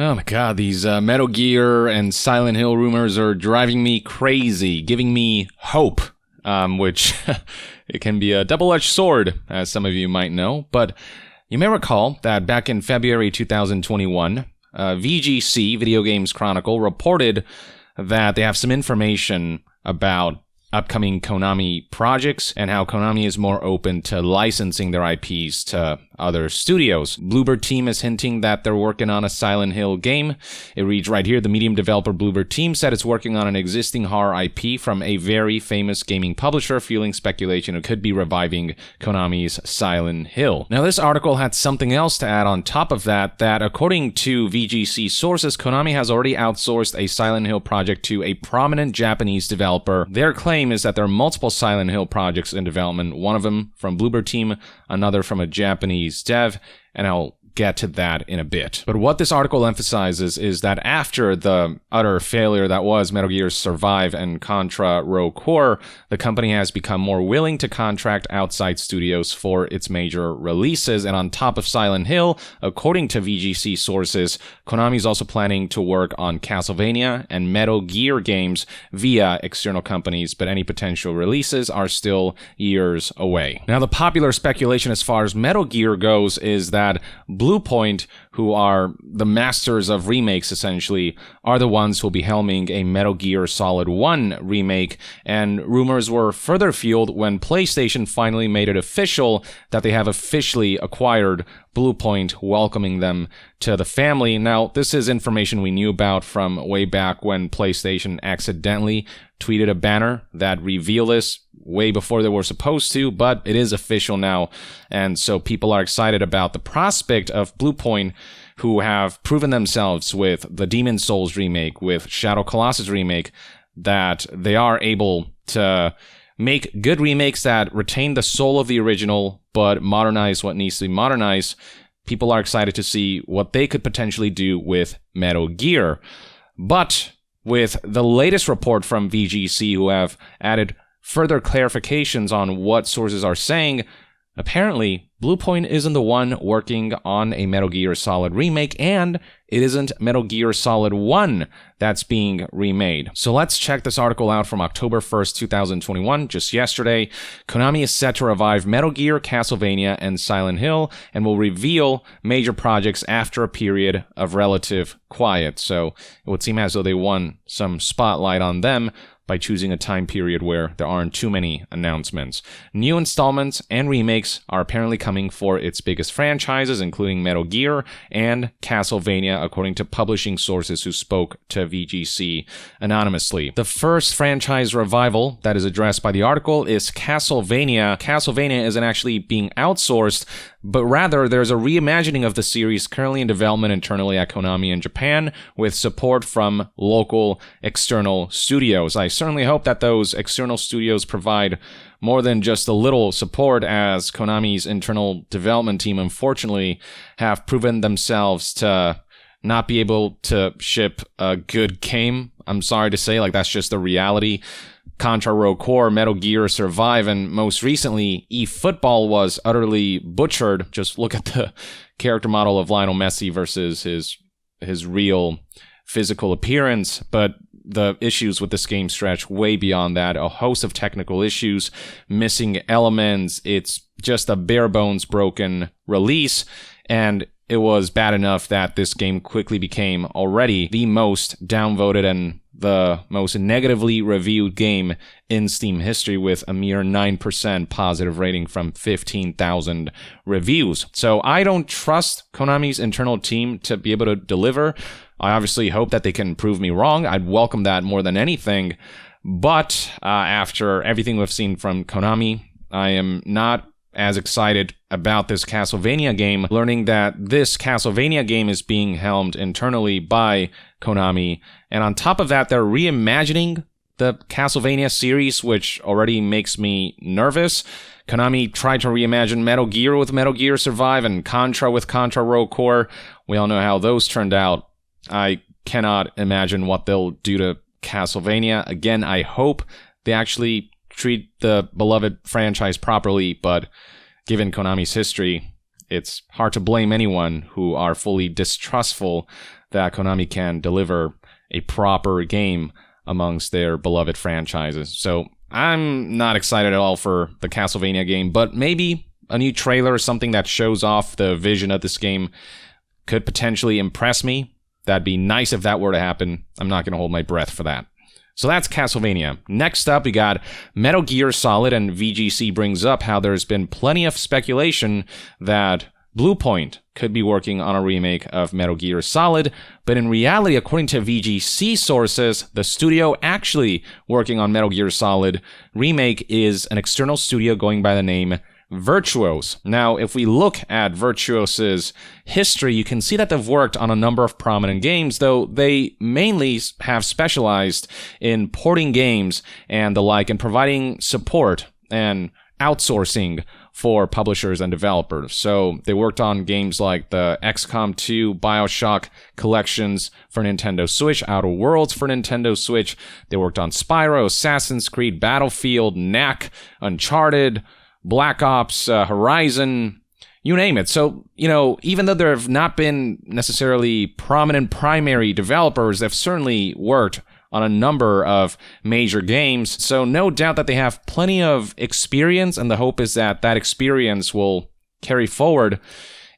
Oh my god, these Metal Gear and Silent Hill rumors are driving me crazy, giving me hope, which it can be a double-edged sword, as some of you might know. But you may recall that back in February 2021, VGC, Video Games Chronicle, reported that they have some information about upcoming Konami projects and how Konami is more open to licensing their IPs to other studios. Bluebird Team is hinting that they're working on a Silent Hill game. It reads right here, the medium developer Bluebird Team said it's working on an existing horror IP from a very famous gaming publisher, fueling speculation it could be reviving Konami's Silent Hill. Now, this article had something else to add on top of that, that according to VGC sources, Konami has already outsourced a Silent Hill project to a prominent Japanese developer. Their claim is that there are multiple Silent Hill projects in development, one of them from Bluebird Team, another from a Japanese dev, and I'll get to that in a bit. But what this article emphasizes is that after the utter failure that was Metal Gear Survive and Contra Rogue Core, the company has become more willing to contract outside studios for its major releases. And on top of Silent Hill, according to VGC sources, Konami is also planning to work on Castlevania and Metal Gear games via external companies, but any potential releases are still years away. Now, the popular speculation as far as Metal Gear goes is that Bluepoint, who are the masters of remakes essentially, are the ones who will be helming a Metal Gear Solid 1 remake, and rumors were further fueled when PlayStation finally made it official that they have officially acquired Bluepoint, welcoming them to the family. Now, this is information we knew about from way back when PlayStation accidentally tweeted a banner that revealed this way before they were supposed to, but it is official now, and so people are excited about the prospect of Bluepoint, who have proven themselves with the Demon's Souls remake, with Shadow Colossus remake, that they are able to make good remakes that retain the soul of the original, but modernize what needs to be modernized. People are excited to see what they could potentially do with Metal Gear. But with the latest report from VGC, who have added further clarifications on what sources are saying, apparently Bluepoint isn't the one working on a Metal Gear Solid remake, and it isn't Metal Gear Solid 1 that's being remade. So let's check this article out from October 1st, 2021, just yesterday. Konami is set to revive Metal Gear, Castlevania, and Silent Hill, and will reveal major projects after a period of relative quiet. So it would seem as though they won some spotlight on them by choosing a time period where there aren't too many announcements. New installments and remakes are apparently coming for its biggest franchises, including Metal Gear and Castlevania, according to publishing sources who spoke to VGC anonymously. The first franchise revival that is addressed by the article is Castlevania. Castlevania isn't actually being outsourced, but rather there's a reimagining of the series currently in development internally at Konami in Japan, with support from local external studios. I certainly hope that those external studios provide more than just a little support, as Konami's internal development team, unfortunately, have proven themselves to not be able to ship a good game. I'm sorry to say, that's just the reality. Contra Rogue Core, Metal Gear Survive, and most recently, eFootball was utterly butchered. Just look at the character model of Lionel Messi versus his real physical appearance, but the issues with this game stretch way beyond that. A host of technical issues, missing elements. It's just a bare bones broken release, and it was bad enough that this game quickly became already the most downvoted and the most negatively reviewed game in Steam history, with a mere 9% positive rating from 15,000 reviews. So I don't trust Konami's internal team to be able to deliver. I obviously hope that they can prove me wrong. I'd welcome that more than anything. But after everything we've seen from Konami, I am not as excited about this Castlevania game, learning that this Castlevania game is being helmed internally by Konami. And on top of that, they're reimagining the Castlevania series, which already makes me nervous. Konami tried to reimagine Metal Gear with Metal Gear Survive and Contra with Contra Rogue Core. We all know how those turned out. I cannot imagine what they'll do to Castlevania. Again, I hope they actually treat the beloved franchise properly, but given Konami's history, it's hard to blame anyone who are fully distrustful that Konami can deliver a proper game amongst their beloved franchises. So I'm not excited at all for the Castlevania game, but maybe a new trailer or something that shows off the vision of this game could potentially impress me. That'd be nice if that were to happen. I'm not going to hold my breath for that. So that's Castlevania. Next up, we got Metal Gear Solid, and VGC brings up how there's been plenty of speculation that Bluepoint could be working on a remake of Metal Gear Solid, but in reality, according to VGC sources, the studio actually working on Metal Gear Solid Remake is an external studio going by the name Virtuos. Now, if we look at Virtuos' history, you can see that they've worked on a number of prominent games, though they mainly have specialized in porting games and the like, and providing support and outsourcing for publishers and developers. So they worked on games like the XCOM 2, BioShock collections for Nintendo Switch, Outer Worlds for Nintendo Switch. They worked on Spyro, Assassin's Creed, Battlefield, Knack, Uncharted, Black Ops, Horizon, you name it. So, even though there have not been necessarily prominent primary developers, they've certainly worked on a number of major games. So no doubt that they have plenty of experience, and the hope is that that experience will carry forward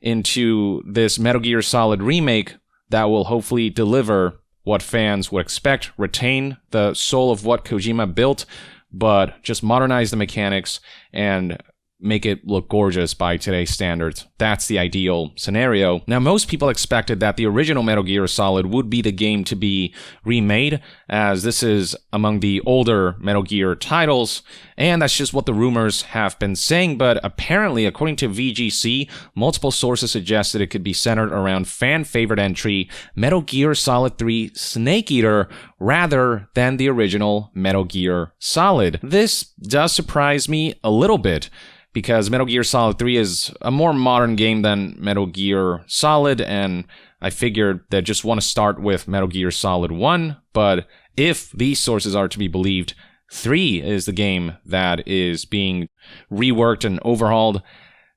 into this Metal Gear Solid remake that will hopefully deliver what fans would expect, retain the soul of what Kojima built, but just modernize the mechanics and make it look gorgeous by today's standards. That's the ideal scenario. Now, most people expected that the original Metal Gear Solid would be the game to be remade, as this is among the older Metal Gear titles, and that's just what the rumors have been saying, but apparently, according to VGC, multiple sources suggested it could be centered around fan-favorite entry Metal Gear Solid 3 Snake Eater rather than the original Metal Gear Solid. This does surprise me a little bit, because Metal Gear Solid 3 is a more modern game than Metal Gear Solid, and I figured they just want to start with Metal Gear Solid 1, but if these sources are to be believed, 3 is the game that is being reworked and overhauled.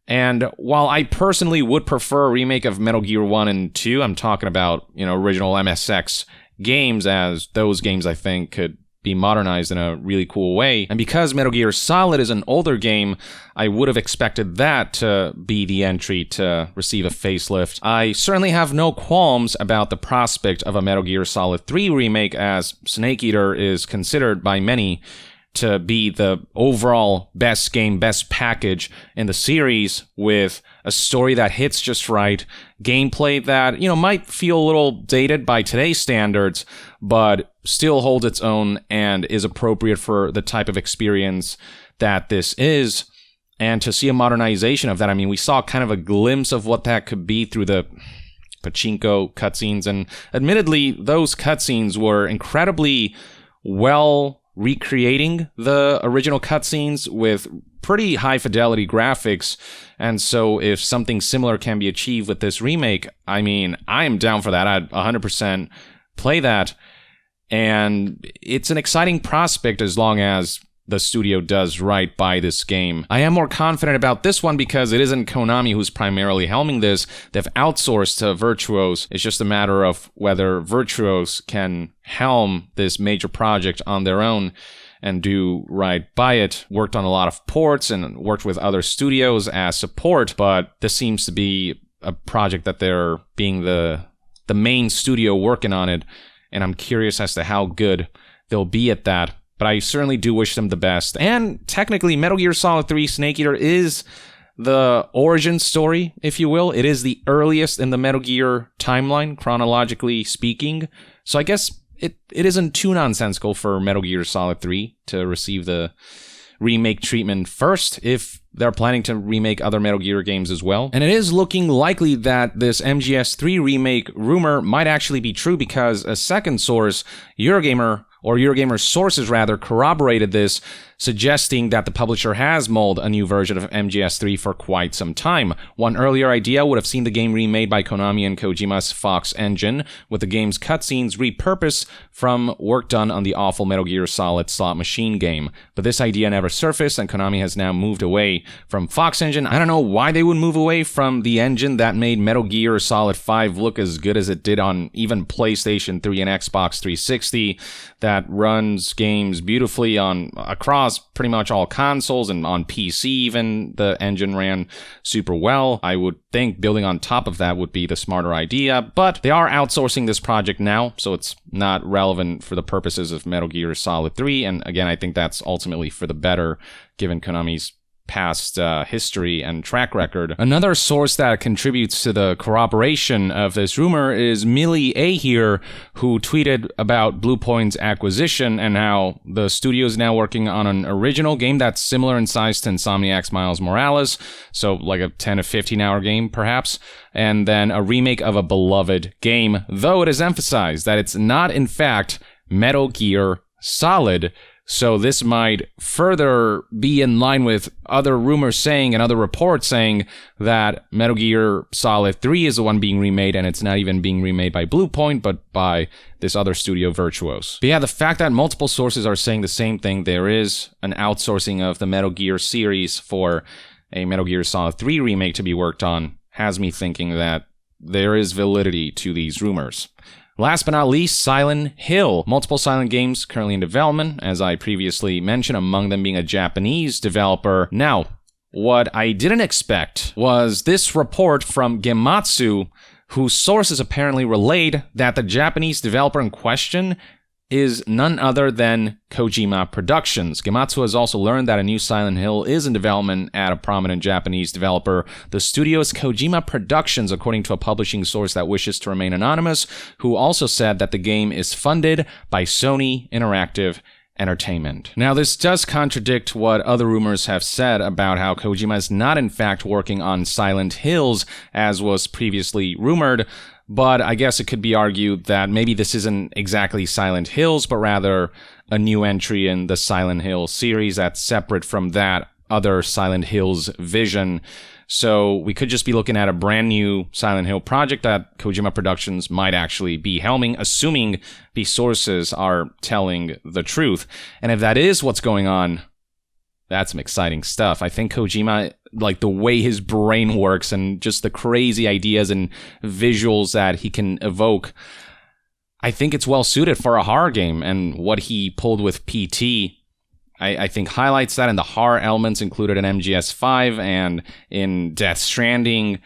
And while I personally would prefer a remake of Metal Gear 1 and 2, I'm talking about, original MSX games, as those games I think could be modernized in a really cool way. And because Metal Gear Solid is an older game, I would have expected that to be the entry to receive a facelift. I certainly have no qualms about the prospect of a Metal Gear Solid 3 remake, as Snake Eater is considered by many to be the overall best game, best package in the series, with a story that hits just right, gameplay that, might feel a little dated by today's standards, but still holds its own and is appropriate for the type of experience that this is. And to see a modernization of that, we saw kind of a glimpse of what that could be through the pachinko cutscenes, and admittedly, those cutscenes were incredibly well recreating the original cutscenes with pretty high fidelity graphics. And so if something similar can be achieved with this remake, I am down for that. I'd 100% play that. And it's an exciting prospect as long as the studio does right by this game. I am more confident about this one because it isn't Konami who's primarily helming this. They've outsourced to Virtuos. It's just a matter of whether Virtuos can helm this major project on their own and do right by it. Worked on a lot of ports and worked with other studios as support, but this seems to be a project that they're being the main studio working on it, and I'm curious as to how good they'll be at that. But I certainly do wish them the best. And technically, Metal Gear Solid 3 Snake Eater is the origin story, if you will. It is the earliest in the Metal Gear timeline, chronologically speaking. So I guess it isn't too nonsensical for Metal Gear Solid 3 to receive the remake treatment first, if they're planning to remake other Metal Gear games as well. And it is looking likely that this MGS3 remake rumor might actually be true, because a second source, Eurogamer, or Eurogamer sources rather, corroborated this, suggesting that the publisher has mulled a new version of MGS3 for quite some time. One earlier idea would have seen the game remade by Konami and Kojima's Fox engine, with the game's cutscenes repurposed from work done on the awful Metal Gear Solid slot machine game. But this idea never surfaced, and Konami has now moved away from Fox engine. I don't know why they would move away from the engine that made Metal Gear Solid 5 look as good as it did on even PlayStation 3 and Xbox 360, that runs games beautifully across pretty much all consoles, and on PC even, the engine ran super well. I would think building on top of that would be the smarter idea, but they are outsourcing this project now, so it's not relevant for the purposes of Metal Gear Solid 3, and again, I think that's ultimately for the better, given Konami's past history and track record. Another source that contributes to the corroboration of this rumor is Millie A here, who tweeted about Bluepoint's acquisition and how the studio is now working on an original game that's similar in size to Insomniac's Miles Morales, so like a 10 to 15 hour game perhaps, and then a remake of a beloved game, though it is emphasized that it's not in fact Metal Gear Solid. So this might further be in line with other rumors saying and other reports saying that Metal Gear Solid 3 is the one being remade, and it's not even being remade by Bluepoint, but by this other studio, Virtuos. But yeah, the fact that multiple sources are saying the same thing, there is an outsourcing of the Metal Gear series for a Metal Gear Solid 3 remake to be worked on, has me thinking that there is validity to these rumors. Last but not least, Silent Hill. Multiple Silent games currently in development, as I previously mentioned, among them being a Japanese developer. Now, what I didn't expect was this report from Gematsu, whose sources apparently relayed that the Japanese developer in question is none other than Kojima Productions. Gematsu has also learned that a new Silent Hill is in development at a prominent Japanese developer. The studio is Kojima Productions, according to a publishing source that wishes to remain anonymous, who also said that the game is funded by Sony Interactive Entertainment. Now, this does contradict what other rumors have said about how Kojima is not in fact working on Silent Hills, as was previously rumored. But I guess it could be argued that maybe this isn't exactly Silent Hills, but rather a new entry in the Silent Hill series that's separate from that other Silent Hills vision. So we could just be looking at a brand new Silent Hill project that Kojima Productions might actually be helming, assuming these sources are telling the truth. And if that is what's going on, that's some exciting stuff. I think Kojima, like the way his brain works and just the crazy ideas and visuals that he can evoke, I think it's well suited for a horror game. And what he pulled with PT, I think highlights that, and the horror elements included in MGS5 and in Death Stranding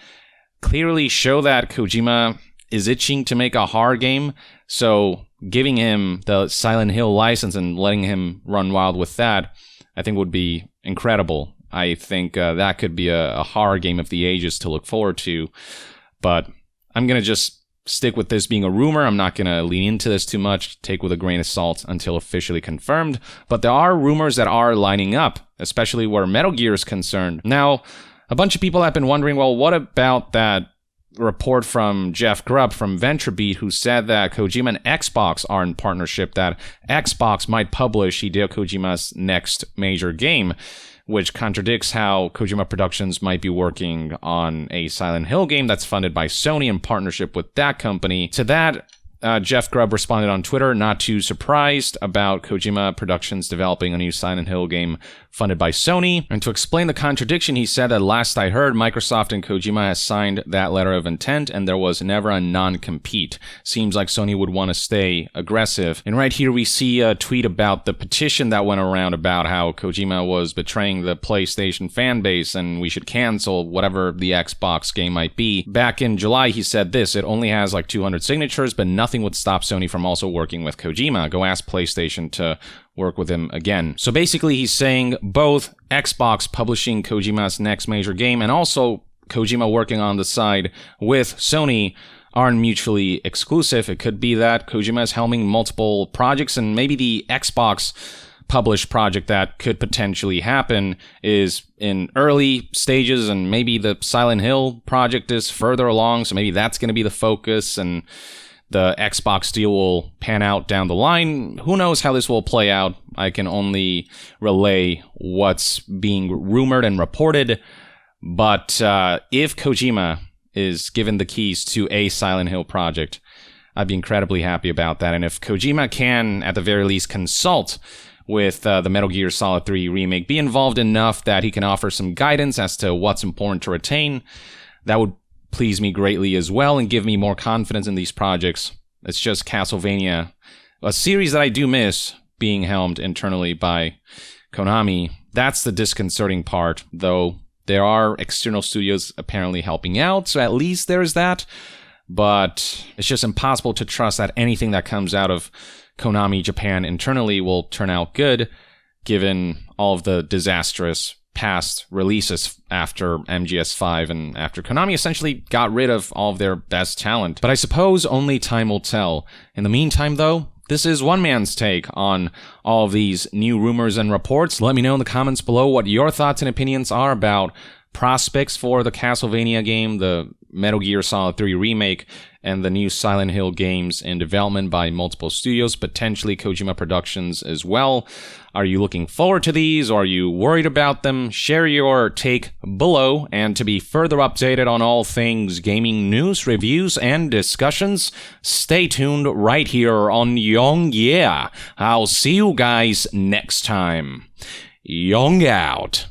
clearly show that Kojima is itching to make a horror game. So giving him the Silent Hill license and letting him run wild with that, I think would be incredible. I think that could be a horror game of the ages to look forward to. But I'm going to just stick with this being a rumor. I'm not going to lean into this too much, take with a grain of salt until officially confirmed. But there are rumors that are lining up, especially where Metal Gear is concerned. Now, a bunch of people have been wondering, well, what about that report from Jeff Grubb from VentureBeat, who said that Kojima and Xbox are in partnership, that Xbox might publish Hideo Kojima's next major game, which contradicts how Kojima Productions might be working on a Silent Hill game that's funded by Sony in partnership with that company. To that, Jeff Grubb responded on Twitter, not too surprised about Kojima Productions developing a new Silent Hill game funded by Sony. And to explain the contradiction, he said that last I heard, Microsoft and Kojima has signed that letter of intent and there was never a non-compete. Seems like Sony would want to stay aggressive. And right here we see a tweet about the petition that went around about how Kojima was betraying the PlayStation fan base and we should cancel whatever the Xbox game might be. Back in July, he said this: it only has like 200 signatures, but nothing would stop Sony from also working with Kojima. Go ask PlayStation to work with him again. So basically he's saying both Xbox publishing Kojima's next major game and also Kojima working on the side with Sony aren't mutually exclusive. It could be that Kojima is helming multiple projects and maybe the Xbox published project that could potentially happen is in early stages and maybe the Silent Hill project is further along, so maybe that's going to be the focus, and the Xbox deal will pan out down the line. Who knows how this will play out? I can only relay what's being rumored and reported. But if Kojima is given the keys to a Silent Hill project, I'd be incredibly happy about that. And if Kojima can, at the very least, consult with the Metal Gear Solid 3 remake, be involved enough that he can offer some guidance as to what's important to retain, that would please me greatly as well and give me more confidence in these projects. It's just Castlevania, a series that I do miss being helmed internally by Konami. That's the disconcerting part, though there are external studios apparently helping out, so at least there's that. But it's just impossible to trust that anything that comes out of Konami Japan internally will turn out good, given all of the disastrous past releases after MGS5 and after Konami essentially got rid of all of their best talent. But I suppose only time will tell. In the meantime, though, this is one man's take on all of these new rumors and reports. Let me know in the comments below what your thoughts and opinions are about prospects for the Castlevania game, the Metal Gear Solid 3 remake, and the new Silent Hill games in development by multiple studios, potentially Kojima Productions as well. Are you looking forward to these, or are you worried about them? Share your take below, and to be further updated on all things gaming news, reviews, and discussions, stay tuned right here on Young Yeah. I'll see you guys next time. Young out.